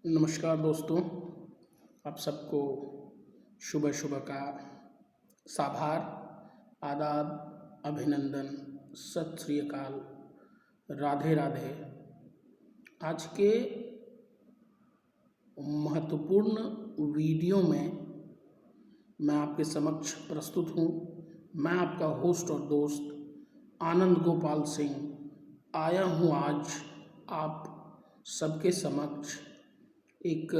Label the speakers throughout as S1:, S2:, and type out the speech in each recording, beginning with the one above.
S1: नमस्कार दोस्तों, आप सबको सुबह सुबह का साभार, आदाब, अभिनंदन, सत श्री अकाल, राधे राधे। आज के महत्वपूर्ण वीडियो में मैं आपके समक्ष प्रस्तुत हूँ। मैं आपका होस्ट और दोस्त आनंद गोपाल सिंह आया हूँ आज आप सबके समक्ष एक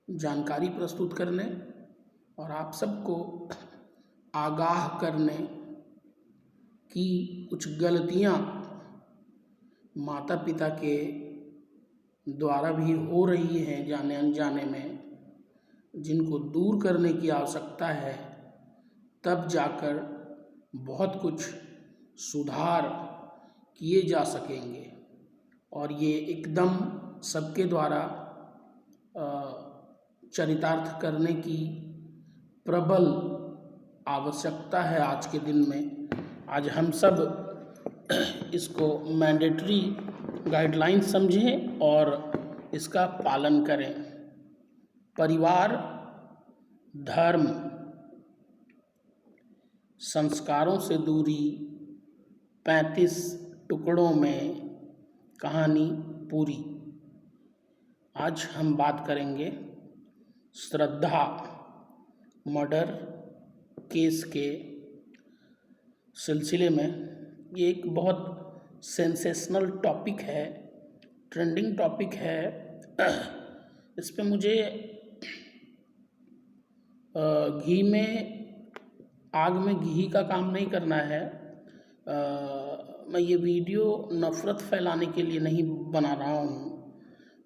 S1: जानकारी प्रस्तुत करने और आप सबको आगाह करने कि कुछ गलतियां माता पिता के द्वारा भी हो रही हैं जाने अनजाने में, जिनको दूर करने की आवश्यकता है। तब जाकर बहुत कुछ सुधार किए जा सकेंगे और ये एकदम सबके द्वारा चरितार्थ करने की प्रबल आवश्यकता है आज के दिन में। आज हम सब इसको मैंडेटरी गाइडलाइन समझें और इसका पालन करें। परिवार, धर्म, संस्कारों से दूरी, 35 टुकड़ों में कहानी पूरी। आज हम बात करेंगे श्रद्धा मर्डर केस के सिलसिले में। ये एक बहुत सेंसेशनल टॉपिक है, ट्रेंडिंग टॉपिक है। इस पे मुझे आग में घी का काम नहीं करना है। मैं ये वीडियो नफ़रत फैलाने के लिए नहीं बना रहा हूँ,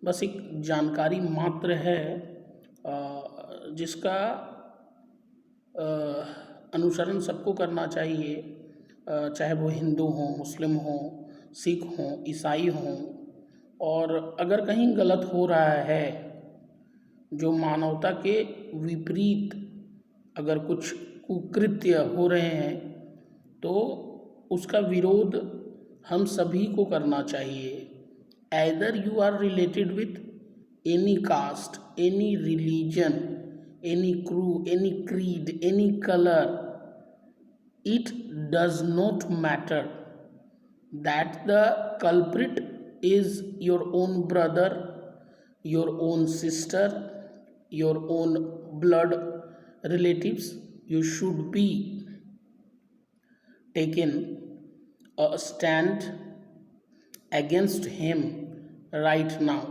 S1: बस एक जानकारी मात्र है जिसका अनुसरण सबको करना चाहिए, चाहे वो हिंदू हों, मुस्लिम हों, सिख हों, ईसाई हों। और अगर कहीं गलत हो रहा है, जो मानवता के विपरीत अगर कुछ कुकृत्य हो रहे हैं, तो उसका विरोध हम सभी को करना चाहिए। Either you are related with any caste, any religion, any crew, any creed, any color, it does not matter. That the culprit is your own brother, your own sister, your own blood relatives. You should be taken a stand against him right now,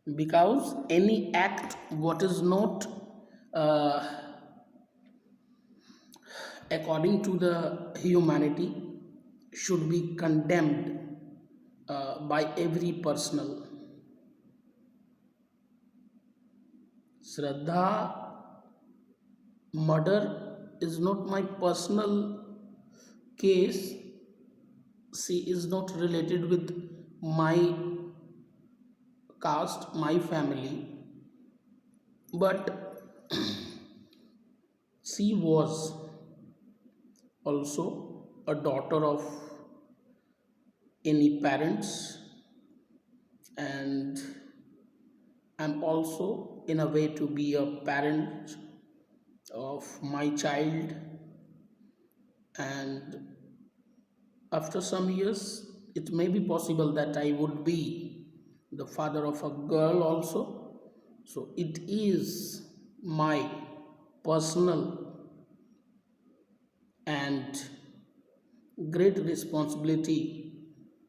S1: because any act what is not according to the humanity should be condemned by every personal. Shraddha murder is not my personal case. She is not related with my caste, my family, but she was also a daughter of any parents, and I'm also in a way to be a parent of my child. And after some years, it may be possible that I would be the father of a girl also. So it is my personal and great responsibility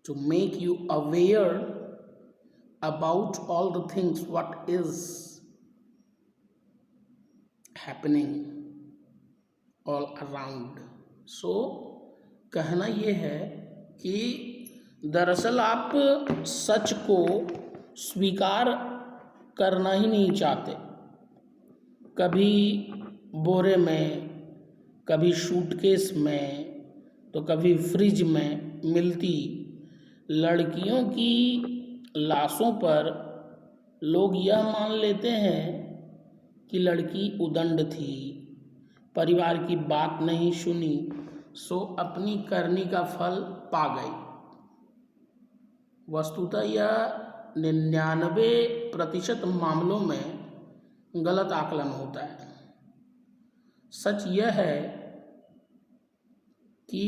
S1: to make you aware about all the things what is happening all around. So कहना ये है कि दरअसल आप सच को स्वीकार करना ही नहीं चाहते। कभी बोरे में, कभी सूटकेस में, तो कभी फ्रिज में मिलती लड़कियों की लाशों पर लोग यह मान लेते हैं कि लड़की उदंड थी, परिवार की बात नहीं सुनी, सो अपनी करनी का फल पा गई। वस्तुतः यह 99% मामलों में गलत आकलन होता है। सच यह है कि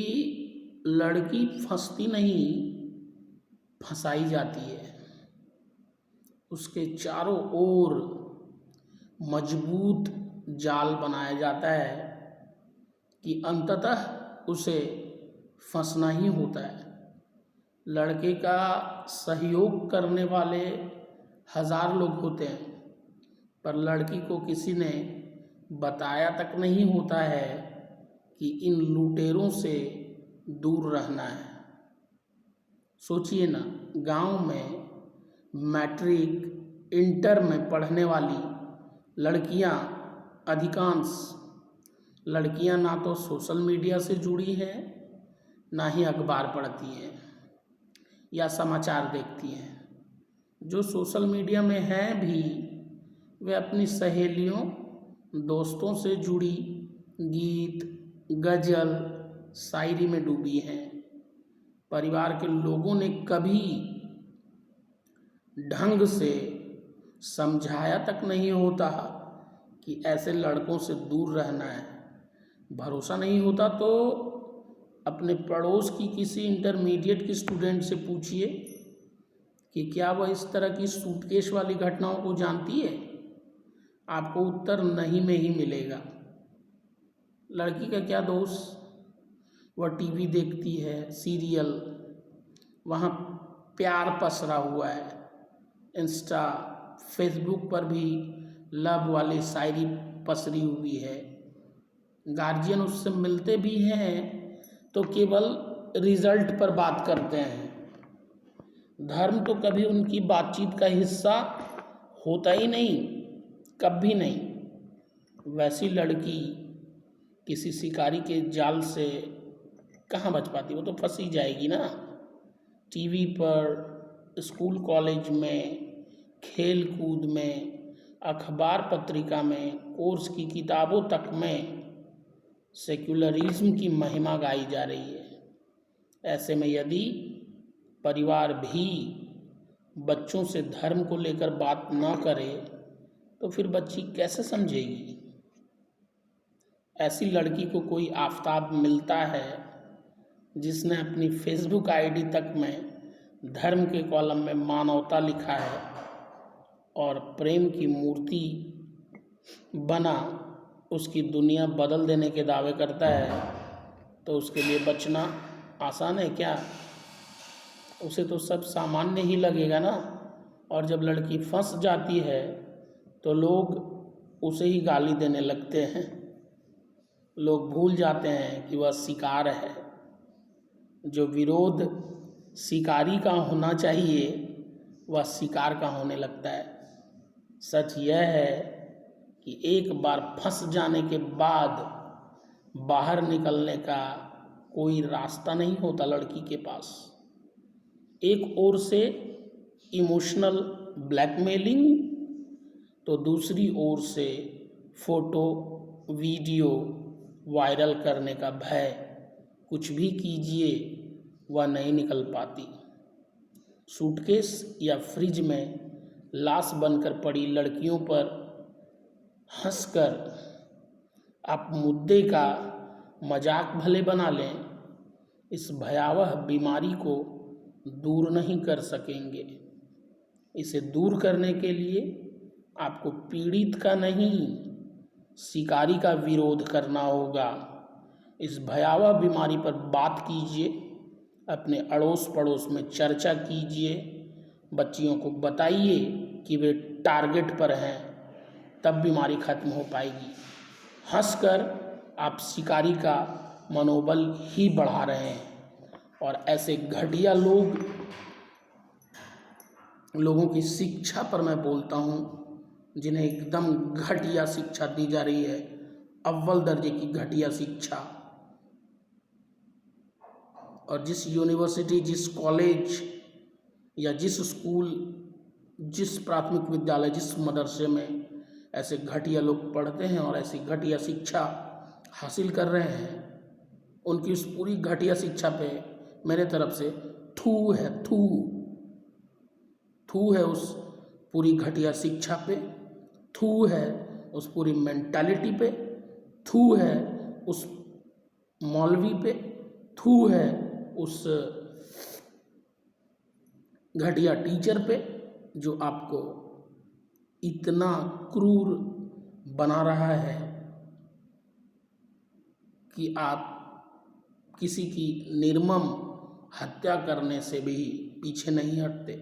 S1: लड़की फंसती नहीं, फंसाई जाती है। उसके चारों ओर मजबूत जाल बनाया जाता है कि अंततः उसे फंसना ही होता है। लड़के का सहयोग करने वाले 1000 लोग होते हैं, पर लड़की को किसी ने बताया तक नहीं होता है कि इन लुटेरों से दूर रहना है। सोचिए ना, गांव में मैट्रिक इंटर में पढ़ने वाली लड़कियां, अधिकांश लड़कियां ना तो सोशल मीडिया से जुड़ी हैं, ना ही अखबार पढ़ती हैं या समाचार देखती हैं। जो सोशल मीडिया में हैं भी, वे अपनी सहेलियों, दोस्तों से जुड़ी गीत, गज़ल, शायरी में डूबी हैं। परिवार के लोगों ने कभी ढंग से समझाया तक नहीं होता कि ऐसे लड़कों से दूर रहना है। भरोसा नहीं होता तो अपने पड़ोस की किसी इंटरमीडिएट की स्टूडेंट से पूछिए कि क्या वह इस तरह की सूटकेस वाली घटनाओं को जानती है। आपको उत्तर नहीं में ही मिलेगा। लड़की का क्या दोष, वह टीवी देखती है, सीरियल, वहाँ प्यार पसरा हुआ है। इंस्टा, फेसबुक पर भी लव वाली शायरी पसरी हुई है। गार्जियन उससे मिलते भी हैं तो केवल रिजल्ट पर बात करते हैं। धर्म तो कभी उनकी बातचीत का हिस्सा होता ही नहीं, कभी नहीं। वैसी लड़की किसी शिकारी के जाल से कहाँ बच पाती, वो तो फंस ही जाएगी ना। टीवी पर, स्कूल कॉलेज में, खेल कूद में, अखबार पत्रिका में, कोर्स की किताबों तक में सेक्युलरिज्म की महिमा गाई जा रही है। ऐसे में यदि परिवार भी बच्चों से धर्म को लेकर बात न करे तो फिर बच्ची कैसे समझेगी। ऐसी लड़की को कोई आफताब मिलता है जिसने अपनी फेसबुक आईडी तक में धर्म के कॉलम में मानवता लिखा है और प्रेम की मूर्ति बना उसकी दुनिया बदल देने के दावे करता है, तो उसके लिए बचना आसान है क्या। उसे तो सब सामान्य ही लगेगा ना। और जब लड़की फंस जाती है तो लोग उसे ही गाली देने लगते हैं। लोग भूल जाते हैं कि वह शिकार है। जो विरोध शिकारी का होना चाहिए वह शिकार का होने लगता है। सच यह है कि एक बार फंस जाने के बाद बाहर निकलने का कोई रास्ता नहीं होता लड़की के पास। एक ओर से इमोशनल ब्लैकमेलिंग, तो दूसरी ओर से फोटो, वीडियो वायरल करने का भय। कुछ भी कीजिए वह नहीं निकल पाती। सूटकेस या फ्रिज में लाश बनकर पड़ी लड़कियों पर हंसकर आप मुद्दे का मजाक भले बना लें, इस भयावह बीमारी को दूर नहीं कर सकेंगे। इसे दूर करने के लिए आपको पीड़ित का नहीं, शिकारी का विरोध करना होगा। इस भयावह बीमारी पर बात कीजिए, अपने अड़ोस पड़ोस में चर्चा कीजिए, बच्चियों को बताइए कि वे टारगेट पर हैं, तब बीमारी खत्म हो पाएगी। हंसकर आप शिकारी का मनोबल ही बढ़ा रहे हैं। और ऐसे घटिया लोगों की शिक्षा पर मैं बोलता हूँ, जिन्हें एकदम घटिया शिक्षा दी जा रही है, अव्वल दर्जे की घटिया शिक्षा। और जिस यूनिवर्सिटी, जिस कॉलेज या जिस स्कूल, जिस प्राथमिक विद्यालय, जिस मदरसे में ऐसे घटिया लोग पढ़ते हैं और ऐसी घटिया शिक्षा हासिल कर रहे हैं, उनकी उस पूरी घटिया शिक्षा पे मेरे तरफ से थू है, थू। थू है उस पूरी घटिया शिक्षा पे, थू है उस पूरी मेंटालिटी पे, थू है उस मौलवी पे, थू है उस घटिया टीचर पे जो आपको इतना क्रूर बना रहा है कि आप किसी की निर्मम हत्या करने से भी पीछे नहीं हटते।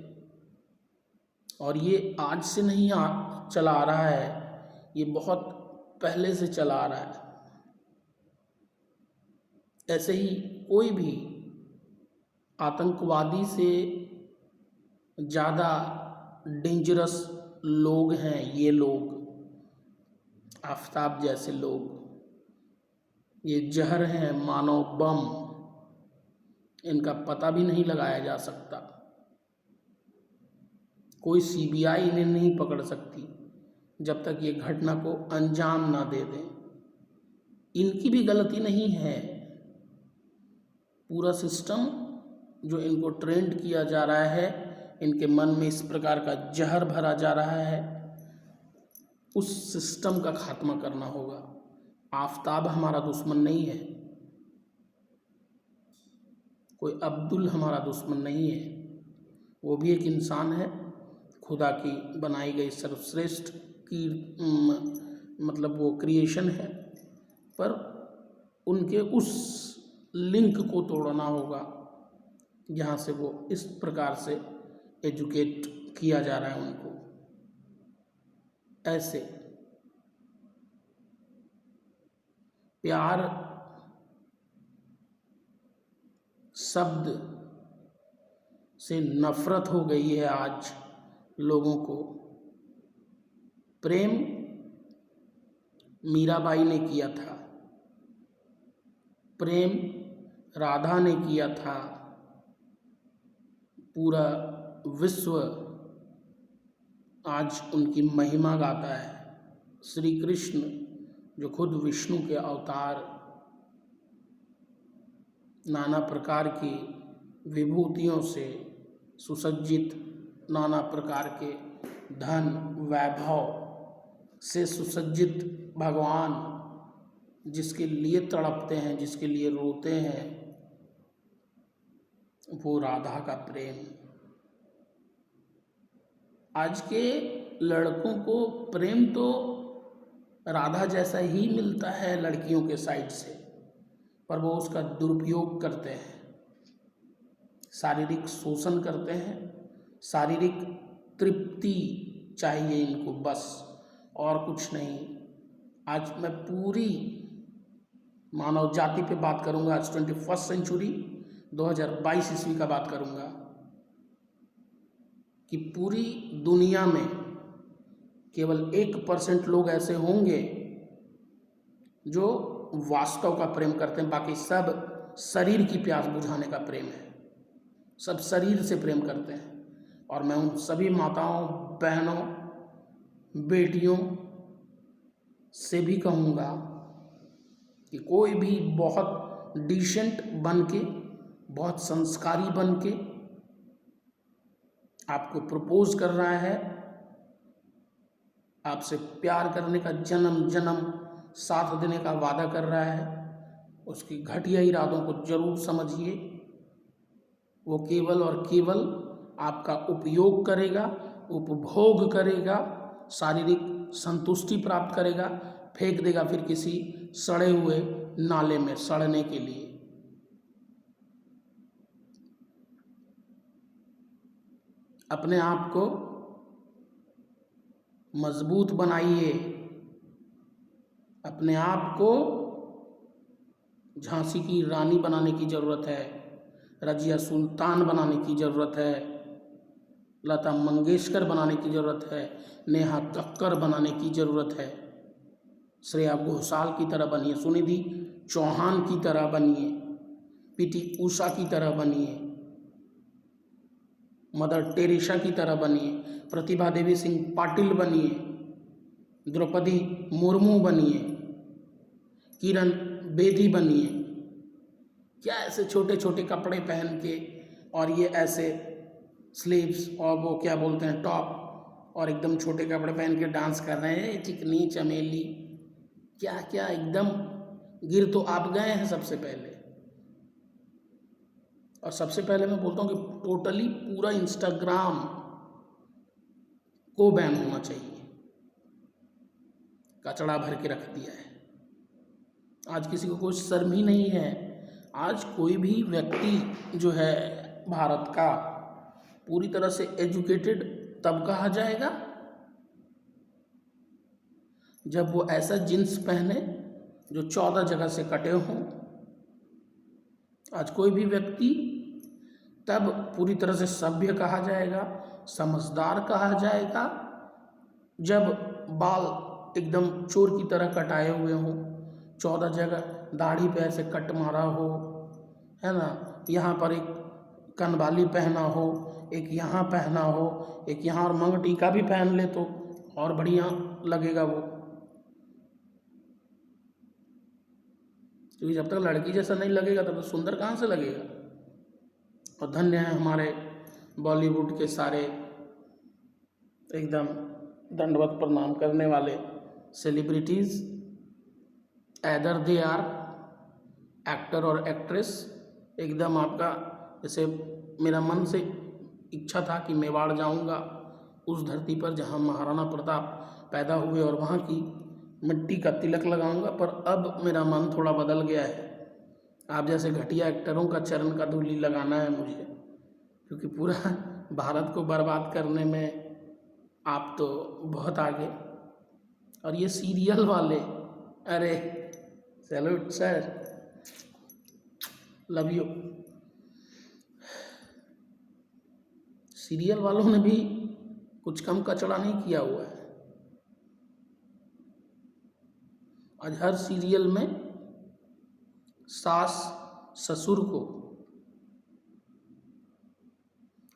S1: और ये आज से नहीं चला आ रहा है, ये बहुत पहले से चला आ रहा है। ऐसे ही कोई भी आतंकवादी से ज़्यादा डेंजरस लोग हैं ये लोग, आफताब जैसे लोग, ये जहर हैं, मानव बम, इनका पता भी नहीं लगाया जा सकता। कोई सीबीआई इन्हें नहीं पकड़ सकती जब तक ये घटना को अंजाम ना दे दें। इनकी भी गलती नहीं है, पूरा सिस्टम जो इनको ट्रेंड किया जा रहा है, इनके मन में इस प्रकार का जहर भरा जा रहा है, उस सिस्टम का खात्मा करना होगा। आफताब हमारा दुश्मन नहीं है, कोई अब्दुल हमारा दुश्मन नहीं है, वो भी एक इंसान है, खुदा की बनाई गई सर्वश्रेष्ठ की मतलब वो क्रिएशन है। पर उनके उस लिंक को तोड़ना होगा जहाँ से वो इस प्रकार से एजुकेट किया जा रहा है उनको। ऐसे प्यार शब्द से नफरत हो गई है आज लोगों को। प्रेम मीराबाई ने किया था, प्रेम राधा ने किया था, पूरा विश्व आज उनकी महिमा गाता है। श्री कृष्ण जो खुद विष्णु के अवतार, नाना प्रकार की विभूतियों से सुसज्जित, नाना प्रकार के धन वैभव से सुसज्जित भगवान, जिसके लिए तड़पते हैं, जिसके लिए रोते हैं, वो राधा का प्रेम। आज के लड़कों को प्रेम तो राधा जैसा ही मिलता है लड़कियों के साइड से, पर वो उसका दुरुपयोग करते हैं, शारीरिक शोषण करते हैं, शारीरिक तृप्ति चाहिए इनको बस, और कुछ नहीं। आज मैं पूरी मानव जाति पे बात करूंगा, आज 21st सेंचुरी 2022 ईस्वी का बात करूंगा कि पूरी दुनिया में केवल 1% लोग ऐसे होंगे जो वास्तव का प्रेम करते हैं, बाकी सब शरीर की प्यास बुझाने का प्रेम है, सब शरीर से प्रेम करते हैं। और मैं उन सभी माताओं, बहनों, बेटियों से भी कहूँगा कि कोई भी बहुत डिसेंट बन के, बहुत संस्कारी बन के आपको प्रपोज कर रहा है, आपसे प्यार करने का, जन्म जन्म साथ देने का वादा कर रहा है, उसकी घटिया इरादों को जरूर समझिए। वो केवल और केवल आपका उपयोग करेगा, उपभोग करेगा, शारीरिक संतुष्टि प्राप्त करेगा, फेंक देगा फिर किसी सड़े हुए नाले में सड़ने के लिए। अपने आप को मजबूत बनाइए, अपने आप को झांसी की रानी बनाने की ज़रूरत है, रजिया सुल्तान बनाने की ज़रूरत है, लता मंगेशकर बनाने की ज़रूरत है, नेहा कक्कर बनाने की ज़रूरत है, श्रेया घोषाल की तरह बनिए, सुनिधि चौहान की तरह बनिए, पीटी उषा की तरह बनिए, मदर टेरेसा की तरह बनिए, प्रतिभा देवी सिंह पाटिल बनिए, द्रौपदी मुर्मू बनिए, किरण बेदी बनिए। क्या ऐसे छोटे छोटे कपड़े पहन के और ये ऐसे स्लीव्स और वो क्या बोलते हैं टॉप, और एकदम छोटे कपड़े पहन के डांस कर रहे हैं, चिकनी चमेली क्या क्या, एकदम गिर तो आप गए हैं सबसे पहले। और सबसे पहले मैं बोलता हूँ कि टोटली पूरा इंस्टाग्राम को बैन होना चाहिए, कचड़ा भर के रख दिया है। आज किसी को कोई शर्म ही नहीं है। आज कोई भी व्यक्ति जो है भारत का पूरी तरह से एजुकेटेड तब कहा जाएगा जब वो ऐसा जींस पहने जो 14 जगह से कटे हों। आज कोई भी व्यक्ति तब पूरी तरह से सभ्य कहा जाएगा, समझदार कहा जाएगा जब बाल एकदम चोर की तरह कटाए हुए हों, 14 जगह दाढ़ी पे ऐसे कट मारा हो, है ना, यहाँ पर एक कनवाली पहना हो, एक यहाँ पहना हो, एक यहाँ, और मंग टीका भी पहन ले तो और बढ़िया लगेगा वो। क्योंकि जब तक लड़की जैसा नहीं लगेगा तब तो सुंदर कहाँ से लगेगा। और धन्य है हमारे बॉलीवुड के सारे एकदम दंडवत प्रणाम करने वाले celebrities, either they are actor और एक्ट्रेस। एकदम आपका, जैसे मेरा मन से इच्छा था कि मेवाड़ जाऊंगा, उस धरती पर जहां महाराणा प्रताप पैदा हुए और वहां की मिट्टी का तिलक लगाऊंगा, पर अब मेरा मन थोड़ा बदल गया है। आप जैसे घटिया एक्टरों का चरण का धूलि लगाना है मुझे, क्योंकि पूरा भारत को बर्बाद करने में आप तो बहुत आगे। और ये सीरियल वाले, अरे salute sir, love you. Serial वालों ने भी कुछ कम कचड़ा नहीं किया हुआ है। आज हर सीरियल में सास ससुर को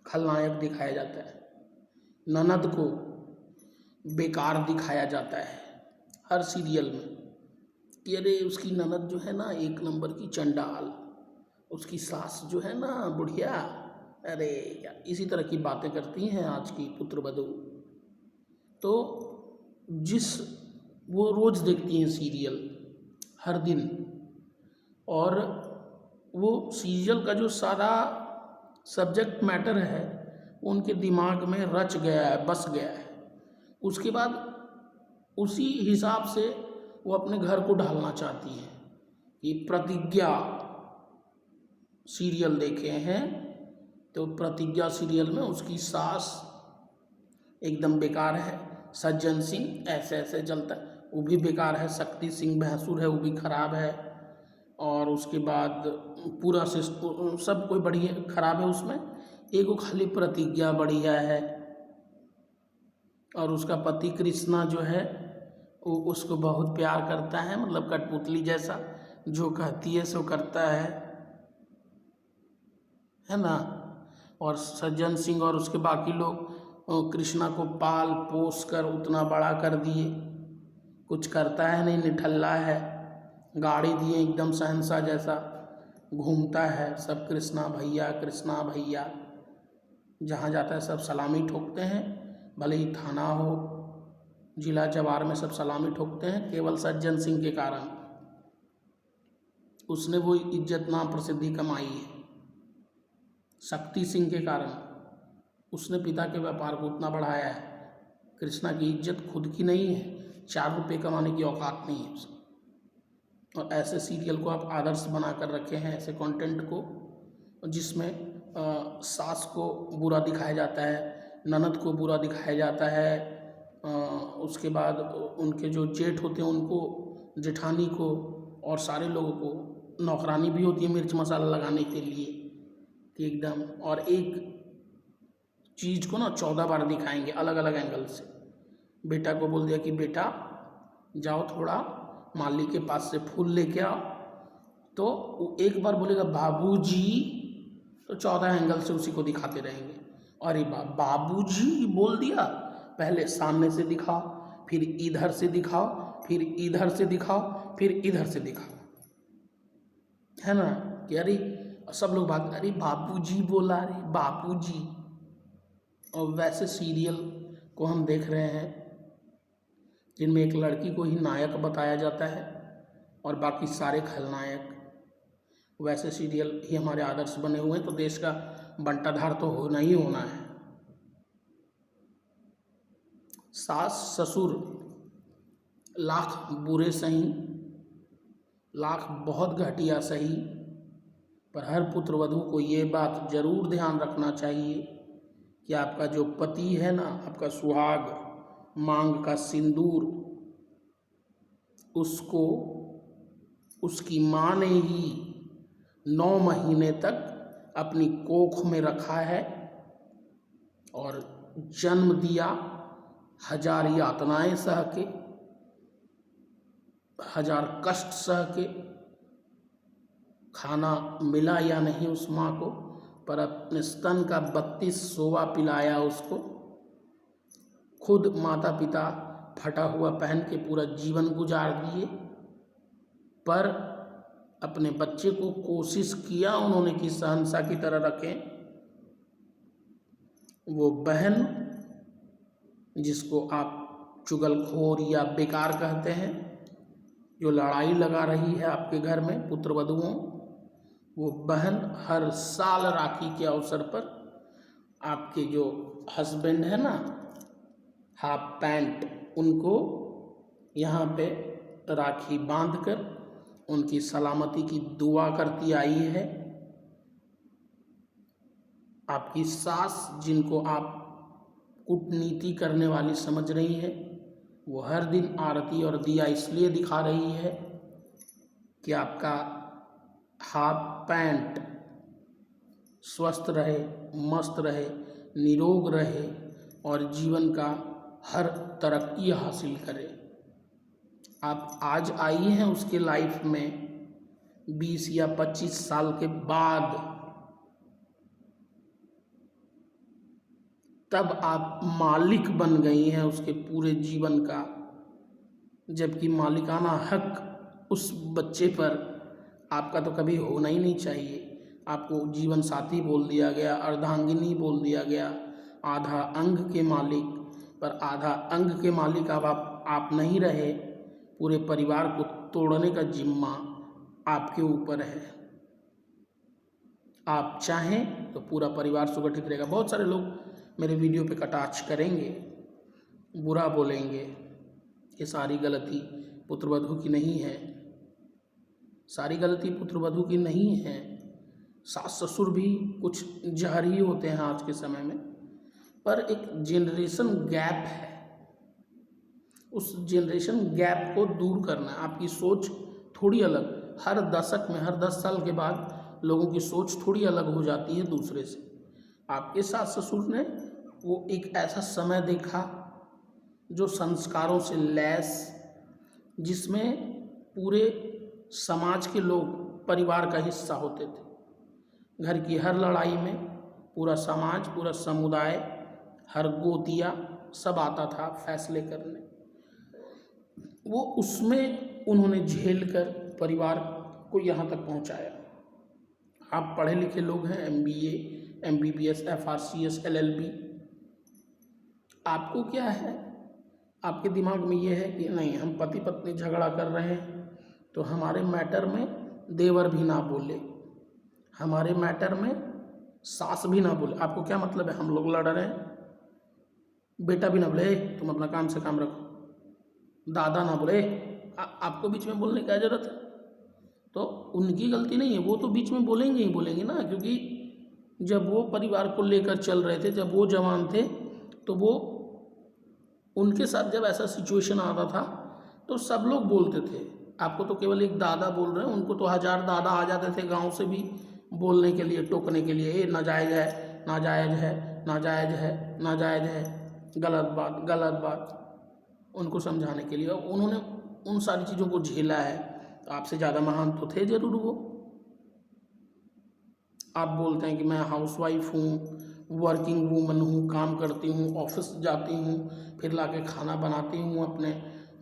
S1: खलनायक दिखाया जाता है, ननद को बेकार दिखाया जाता है हर सीरियल में कि अरे उसकी ननद जो है ना एक नंबर की चंडाल, उसकी सास जो है ना बुढ़िया, अरे यार, इसी तरह की बातें करती हैं आज की पुत्रवधू। तो जिस वो रोज़ देखती हैं सीरियल हर दिन, और वो सीरियल का जो सारा सब्जेक्ट मैटर है उनके दिमाग में रच गया है, बस गया है। उसके बाद उसी हिसाब से वो अपने घर को ढालना चाहती हैं। कि प्रतिज्ञा सीरियल देखे हैं तो प्रतिज्ञा सीरियल में उसकी सास एकदम बेकार है, सज्जन सिंह ऐसे ऐसे चलता है वो भी बेकार है, शक्ति सिंह भैंसुर है वो भी खराब है, और उसके बाद पूरा से सब कोई बढ़िया खराब है उसमें, एक खाली प्रतिज्ञा बढ़िया है। और उसका पति कृष्णा जो है वो उसको बहुत प्यार करता है, मतलब कठपुतली जैसा, जो कहती है सो करता है ना। और सज्जन सिंह और उसके बाकी लोग कृष्णा को पाल पोस कर उतना बड़ा कर दिए, कुछ करता है नहीं, निठल्ला है, गाड़ी दिए एकदम शहंशाह जैसा, घूमता है, सब कृष्णा भैया, जहाँ जाता है सब सलामी ठोकते हैं, भले ही थाना हो जिला जवार में सब सलामी ठोकते हैं। केवल सज्जन सिंह के कारण उसने वो इज्जत नाम प्रसिद्धि कमाई है। शक्ति सिंह के कारण उसने पिता के व्यापार को उतना बढ़ाया है। कृष्णा की इज्जत खुद की नहीं है, 4 रुपये कमाने की औकात नहीं है उसकी। और ऐसे सीरियल को आप आदर्श बना कर रखे हैं, ऐसे कंटेंट को जिसमें सास को बुरा दिखाया जाता है, ननद को बुरा दिखाया जाता है, उसके बाद उनके जो जेठ होते हैं उनको, जेठानी को, और सारे लोगों को नौकरानी भी होती है मिर्च मसाला लगाने के लिए कि एकदम, और एक चीज़ को ना 14 बार दिखाएंगे अलग अलग एंगल से। बेटा को बोल दिया कि बेटा जाओ थोड़ा माली के पास से फूल लेके आओ, तो वो एक बार बोलेगा बाबूजी, तो 14 एंगल से उसी को दिखाते रहेंगे। अरे बाबूजी बोल दिया, पहले सामने से दिखाओ, फिर इधर से दिखाओ, फिर इधर से दिखाओ, फिर इधर से दिखाओ, है ना। कि अरे सब लोग बात, अरे बाबूजी बोला, अरे बाबूजी, और वैसे सीरियल को हम देख रहे हैं जिनमें एक लड़की को ही नायक बताया जाता है और बाकी सारे खलनायक। वैसे सीरियल ही हमारे आदर्श बने हुए हैं, तो देश का बंटाधार तो होना ही होना है। सास ससुर लाख बुरे सही, लाख बहुत घटिया सही, पर हर पुत्र वधू को ये बात जरूर ध्यान रखना चाहिए कि आपका जो पति है ना, आपका सुहाग, मांग का सिंदूर, उसको उसकी माँ ने ही 9 महीने तक अपनी कोख में रखा है और जन्म दिया, 1000 यातनाएं सह के, 1000 कष्ट सह के। खाना मिला या नहीं उस माँ को, पर अपने स्तन का 32वां पिलाया उसको। खुद माता पिता फटा हुआ पहन के पूरा जीवन गुजार दिए, पर अपने बच्चे को कोशिश किया उन्होंने कि शहंशाह की तरह रखें। वो बहन जिसको आप चुगलखोर या बेकार कहते हैं, जो लड़ाई लगा रही है आपके घर में पुत्र वधुओं, वो बहन हर साल राखी के अवसर पर आपके जो हस्बैंड है ना, हाफ पैंट, उनको यहाँ पे राखी बांधकर उनकी सलामती की दुआ करती आई है। आपकी सास, जिनको आप कूटनीति करने वाली समझ रही है, वो हर दिन आरती और दिया इसलिए दिखा रही है कि आपका हाफ पैंट स्वस्थ रहे, मस्त रहे, निरोग रहे और जीवन का हर तरक्की हासिल करे। आप आज आई हैं उसके लाइफ में 20 या 25 साल के बाद, तब आप मालिक बन गई हैं उसके पूरे जीवन का, जबकि मालिकाना हक उस बच्चे पर आपका तो कभी होना ही नहीं चाहिए। आपको जीवन साथी बोल दिया गया, अर्धांगिनी बोल दिया गया, आधा अंग के मालिक, पर आधा अंग के मालिक अब आप नहीं रहे। पूरे परिवार को तोड़ने का जिम्मा आपके ऊपर है। आप चाहें तो पूरा परिवार सुगठित रहेगा। बहुत सारे लोग मेरे वीडियो पे कटाक्ष करेंगे, बुरा बोलेंगे। ये सारी गलती पुत्रवधू की नहीं है, सारी गलती पुत्रवधू की नहीं है। सास ससुर भी कुछ जहर ही होते हैं आज के समय में, पर एक जनरेशन गैप है, उस जनरेशन गैप को दूर करना है। आपकी सोच थोड़ी अलग, हर दशक में, हर 10 साल के बाद लोगों की सोच थोड़ी अलग हो जाती है दूसरे से। आपके सास ससुर ने वो एक ऐसा समय देखा जो संस्कारों से लैस, जिसमें पूरे समाज के लोग परिवार का हिस्सा होते थे। घर की हर लड़ाई में पूरा समाज, पूरा समुदाय, हर गोतिया सब आता था फैसले करने। वो उसमें उन्होंने झेल कर परिवार को यहाँ तक पहुँचाया। आप पढ़े लिखे लोग हैं, MBA, MBBS, FRCS, LLB, आपको क्या है, आपके दिमाग में ये है कि नहीं, हम पति पत्नी झगड़ा कर रहे हैं तो हमारे मैटर में देवर भी ना बोले, हमारे मैटर में सास भी ना बोले। आपको क्या मतलब है, हम लोग लड़ रहे हैं, बेटा भी ना बोले तुम अपना काम से काम रखो, दादा ना बोले, आपको बीच में बोलने की क्या जरूरत है। तो उनकी गलती नहीं है, वो तो बीच में बोलेंगे ही बोलेंगे ना, क्योंकि जब वो परिवार को लेकर चल रहे थे, जब वो जवान थे, तो वो उनके साथ जब ऐसा सिचुएशन आता था तो सब लोग बोलते थे। आपको तो केवल एक दादा बोल रहे हैं, उनको तो 1000 दादा आ जाते थे गांव से भी बोलने के लिए, टोकने के लिए, ये नाजायज़ है, नाजायज़ है, नाजायज़ है, नाजायज़ है, गलत बात, गलत बात, उनको समझाने के लिए। उन्होंने उन सारी चीज़ों को झेला है, तो आपसे ज़्यादा महान तो थे जरूर वो। आप बोलते हैं कि मैं हाउसवाइफ हूँ, वर्किंग वूमन हूँ, काम करती हूँ, ऑफिस जाती हूँ, फिर लाके खाना बनाती हूँ, अपने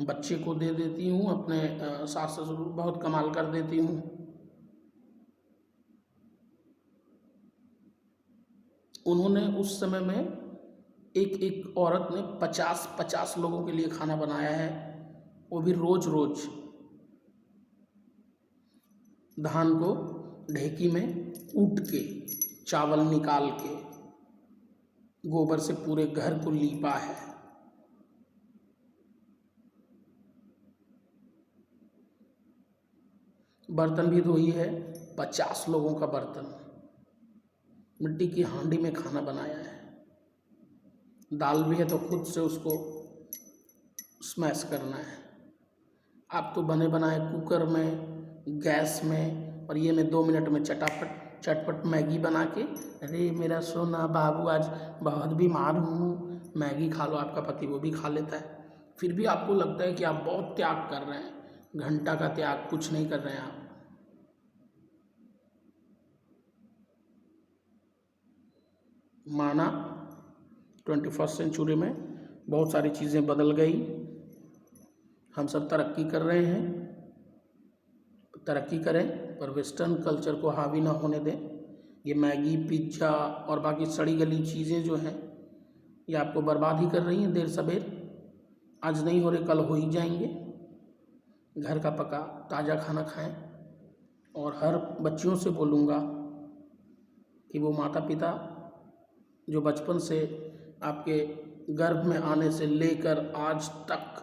S1: बच्चे को दे देती हूँ, अपने सास ससुर बहुत कमाल कर देती हूँ। उन्होंने उस समय में एक एक औरत ने 50-50 लोगों के लिए खाना बनाया है, वो भी रोज रोज। धान को ढेकी में कूट के, चावल निकाल के, गोबर से पूरे घर को लीपा है। बर्तन भी धोई है, 50 लोगों का बर्तन, मिट्टी की हांडी में खाना बनाया है। दाल भी है तो खुद से उसको स्मैश करना है। आप तो बने बनाए कुकर में, गैस में, और ये मैं 2 मिनट में चटपट मैगी बना के, अरे मेरा सोना बाबू आज बहुत बीमार हूँ, मैगी खा लो। आपका पति वो भी खा लेता है। फिर भी आपको लगता है कि आप बहुत त्याग कर रहे हैं। घंटा का त्याग, कुछ नहीं कर रहे हैं आप। माना 21st सेंचुरी में बहुत सारी चीज़ें बदल गई, हम सब तरक्की कर रहे हैं। तरक्की करें पर वेस्टर्न कल्चर को हावी ना होने दें। ये मैगी, पिज्ज़ा और बाकी सड़ी गली चीज़ें जो हैं, ये आपको बर्बाद ही कर रही हैं देर सबेर। आज नहीं हो रहे कल हो ही जाएंगे। घर का पका ताज़ा खाना खाएं। और हर बच्चियों से बोलूँगा कि वो माता पिता जो बचपन से आपके गर्भ में आने से लेकर आज तक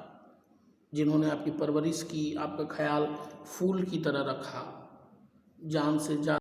S1: जिन्होंने आपकी परवरिश की, आपका ख्याल फूल की तरह रखा, जान से जान